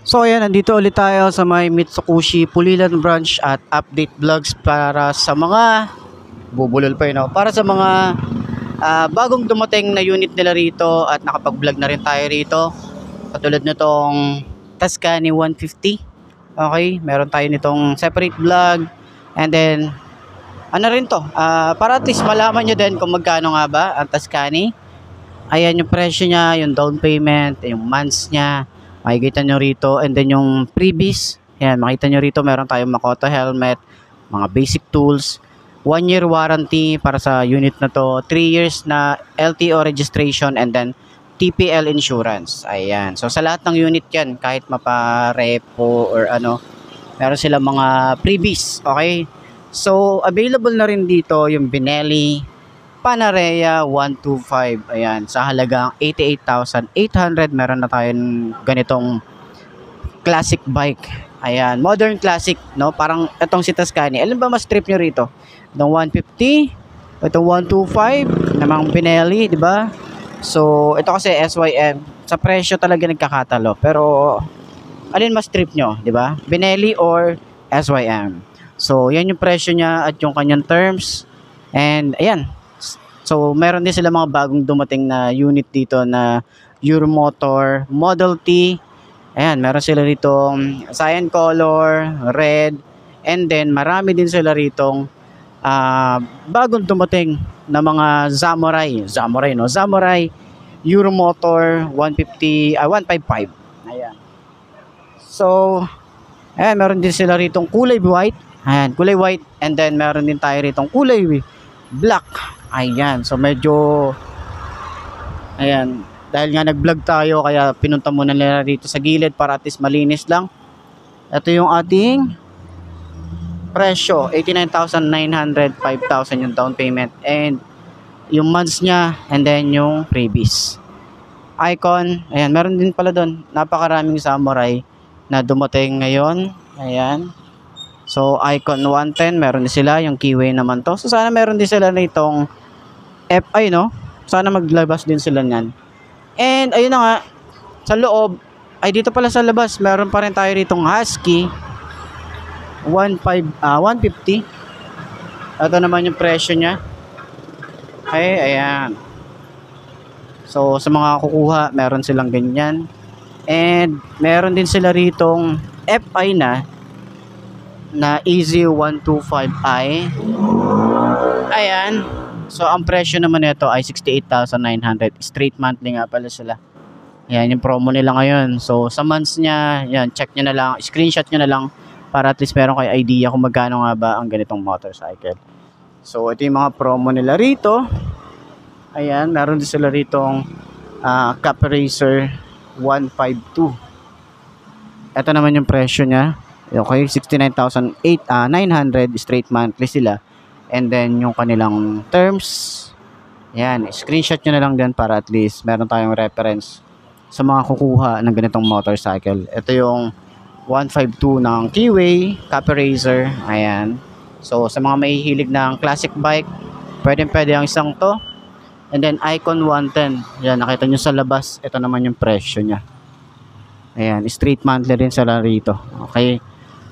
So ayan, nandito ulit tayo sa may Mitsukushi Pulilan branch at update vlogs para sa mga bubulol pa yun, no? Para sa mga bagong dumating na unit nila rito at nakapag-vlog na rin tayo rito. Katulad nitong Tuscany 150. Okay, meron tayo nitong separate vlog. And then, ano rin to? Para at least malaman nyo din kung magkano nga ba ang Tuscany. Ayan yung presyo niya, yung down payment, yung months niya. Makikita nyo rito. And then yung freebies. Ayan, makita nyo rito meron tayong Makoto helmet, mga basic tools. 1 year warranty para sa unit na to. 3 years na LTO registration and then TPL insurance. Ayan. So sa lahat ng unit yan, kahit maparepo or ano, meron sila mga freebies. Okay? So available na rin dito yung Benelli Panarea 125. Ayan, sa halagang 88,800 meron na tayong ganitong classic bike. Ayan, modern classic, no? Parang itong si Tuscany. Alin ba mas trip nyo rito? Itong 150, itong 125, namang Benelli, di ba? So, ito kasi SYM. Sa presyo talaga nagkakatalo. Pero, alin mas trip nyo, di ba? Benelli or SYM. So, yan yung presyo niya at yung kanyang terms. And, ayan. So, meron din sila mga bagong dumating na unit dito na Euromotor Model T. Ayan, meron sila ritong cyan color, red, and then marami din sila ritong bagong dumating na mga Samurai, no? Samurai Euromotor 155. Ayan. So, ayan, meron din sila ritong kulay white. Ayan, kulay white, and then meron din tayo ritong kulay black. Ayan, so medyo, ayan, dahil nga nag-vlog tayo, kaya pinunta muna nila dito sa gilid para at least malinis lang. Ito yung ating presyo, 89,900, 5,000 yung down payment, and yung months niya, and then yung freebies. Icon, ayan, meron din pala doon, napakaraming Samurai na dumating ngayon. Ayan. So, Icon 110, meron din sila, yung keyway naman to. So, sana meron din sila nitong FI, no? Sana maglabas din sila niyan. And, ayun na nga, sa loob, ay dito pala sa labas, meron pa rin tayo ritong Husky 150. Ito naman yung presyo niya. Ay, ayan. So, sa mga kukuha, meron silang ganyan. And, meron din sila ritong FI na Easy 125i. Ayan. So, ang presyo naman nito ay 68,900. Straight monthly nga pala sila. Ayan, yung promo nila ngayon. So, sa months niya, yan, check nyo na lang, screenshot nyo na lang para at least meron kayo idea kung magkano nga ba ang ganitong motorcycle. So, ito yung mga promo nila rito. Ayan, meron din sila ritong Cap Racer 152. Ito naman yung presyo niya. Okay, 69,900 straight monthly sila. And then yung kanilang terms, yan, screenshot nyo na lang din para at least meron tayong reference sa mga kukuha ng ganitong motorcycle. Ito yung 152 ng Keyway, Cap Racer. Ayan. So sa mga mahihilig ng classic bike, pwede ang isang to. And then Icon 110. Yan, nakita nyo sa labas. Ito naman yung presyo nya. Ayan, straight monthly rin sila rito. Okay.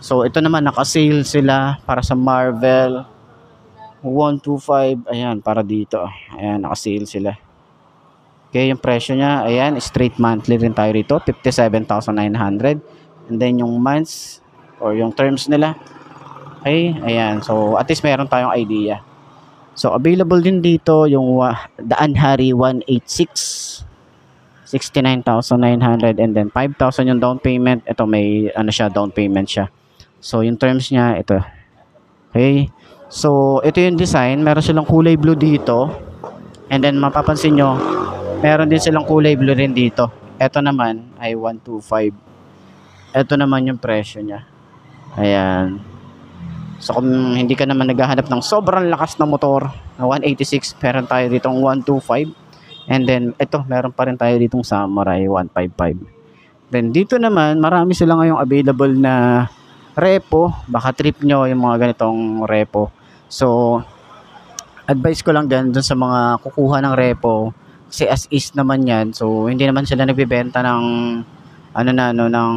So ito naman, naka-sale sila para sa Marvel 125. Ayan, para dito. Ayan, naka-sale sila. Okay, yung presyo nya, ayan, straight monthly rin tayo rito, 57,900. And then yung months or yung terms nila. Okay, ayan. So at least meron tayong idea. So available din dito yung Daan Hari 186. 69,900 and then 5,000 yung down payment. Ito may ano siya, down payment siya. So yung terms niya ito. Okay. So ito yung design, meron silang kulay blue dito. And then mapapansin nyo, meron din silang kulay blue rin dito. Ito naman ay 125. Ito naman yung presyo niya. Ayan. So kung hindi ka naman naghahanap ng sobrang lakas na motor na 186, meron tayo ditong 125. And then ito, meron pa rin tayo ditong Samurai 155. Then dito naman, marami sila ngayong available na repo. Baka trip nyo yung mga ganitong repo. So advice ko lang din dun sa mga kukuha ng repo, kasi as is naman yan. So hindi naman sila nagbebenta ng ng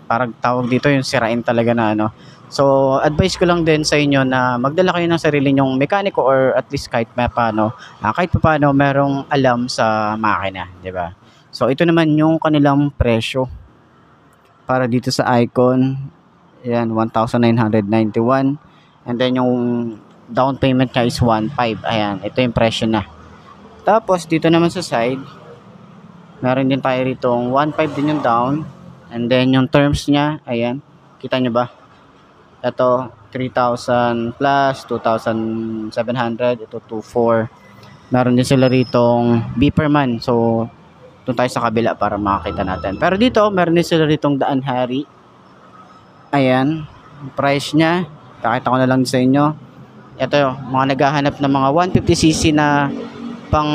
parang tawag dito yung sirain talaga na ano. So, advice ko lang din sa inyo na magdala kayo ng sarili nyong mekaniko or at least kahit paano, kahit paano merong alam sa makina, 'di ba? So, ito naman yung kanilang presyo para dito sa Icon. Ayan, 1,991. And then yung down payment niya is 1,500. Ayan, ito yung presyo na. Tapos dito naman sa side, meron din tayo rito 1,500 din yung down. And then yung terms niya, ayan, kita nyo ba? Ito 3,000 plus 2,700, ito 2,400. Meron din sila ritong Beeperman. So doon tayo sa kabila para makakita natin. Pero dito meron din sila ritong Daan Hari. Ayan, price niya, pakita ko na lang sa inyo. Ito, mga naghahanap ng mga 150cc na pang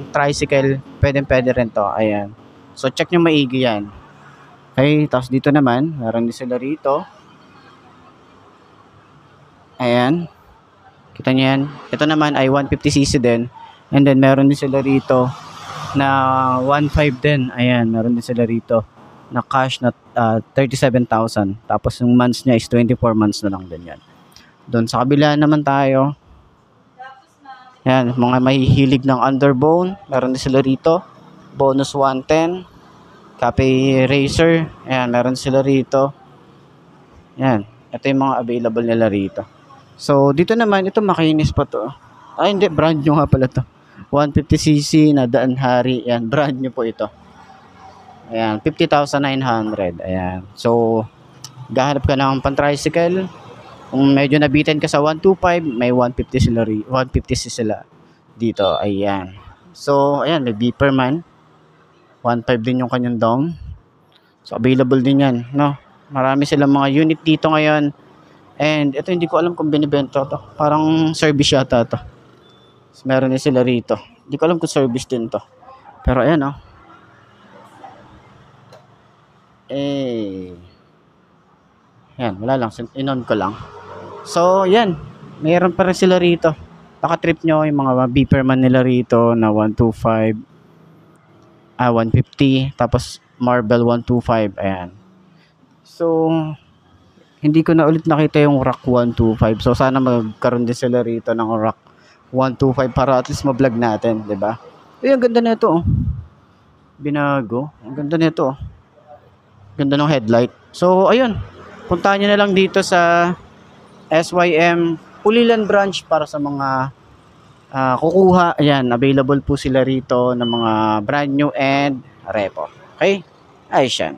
tricycle, pwede rin to. Ayan, so check nyo maigi yan. Okay, tapos dito naman meron din sila rito. Ayan, kita nyo yan. Ito naman ay 150cc din. And then meron din sila rito na 1,500 din. Ayan, meron din sila rito na cash na 37,000. Tapos yung months niya is 24 months na lang din yan. Doon sa kabila naman tayo. Ayan, mga mahihilig ng underbone. Meron din sila rito. Bonus 110. Cafe Racer. Ayan, meron sila rito. Ayan, ito yung mga available nila rito. So, dito naman, ito makinis pa to. Ay, hindi, brand new nga pala to. 150cc na Daan Hari. Ayan, brand new po ito. Ayan, 50,900. Ayan. So, gahanap ka ng pan-tricycle. Kung medyo nabitin ka sa 125, may 150 sila 150 sila dito. Ayan. So, ayan, may Beeperman. 1.5 din yung kanyang down. So, available din yan, no? Marami silang mga unit dito ngayon. And ito hindi ko alam kung binibenta to. Parang service yata to. So, meron din sila rito. Hindi ko alam kung service din to. Pero ayan, oh. Yan, wala lang. In-on ko lang. So, yan. Mayroon pa rin sila rito. Baka-trip nyo yung mga Beeperman nila rito na 125. 150. Tapos, Marble 125. Ayan. So, hindi ko na ulit nakita yung Rock 125. So, sana magkaroon din sila rito ng Rock 125 para at least ma-vlog natin. Diba? Ang ganda na ito, oh. Binago. Ang ganda na ito, oh. Ganda ng headlight. So, ayun. Puntahan nyo na lang dito sa SYM Pulilan branch para sa mga kukuha. Ayan, available po sila rito ng mga brand new and repo. Okay? Ayos yan.